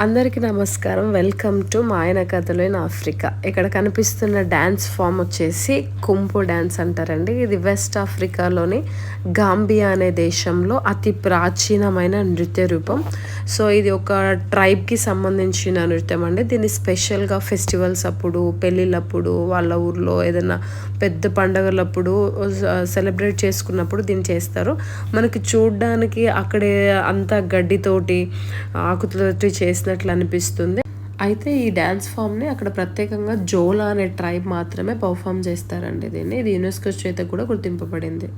అందరికీ నమస్కారం. Welcome to మా ఆయన కథలు ఇన్ ఆఫ్రికా. ఇక్కడ కనిపిస్తున్న డ్యాన్స్ ఫామ్ వచ్చేసి కుంపు డ్యాన్స్ అంటారండి. ఇది వెస్ట్ ఆఫ్రికాలోని గాంబియా అనే దేశంలో అతి ప్రాచీనమైన నృత్య రూపం. సో ఇది ఒక ట్రైబ్కి సంబంధించిన నృత్యం అండి. దీన్ని స్పెషల్గా ఫెస్టివల్స్ అప్పుడు, పెళ్ళిళ్ళప్పుడు, వాళ్ళ ఊర్లో ఏదైనా పెద్ద పండుగలప్పుడు సెలబ్రేట్ చేసుకున్నప్పుడు దీన్ని చేస్తారు. మనకి చూడ్డానికి అక్కడే అంతా గడ్డితోటి ఆకుతోటి చేసినట్లు అనిపిస్తుంది. అయితే ఈ డ్యాన్స్ ఫామ్ని అక్కడ ప్రత్యేకంగా జోలా అనే ట్రైబ్ మాత్రమే పర్ఫామ్ చేస్తారండి. ఇది యునెస్కో చేత కూడా గుర్తింపబడింది.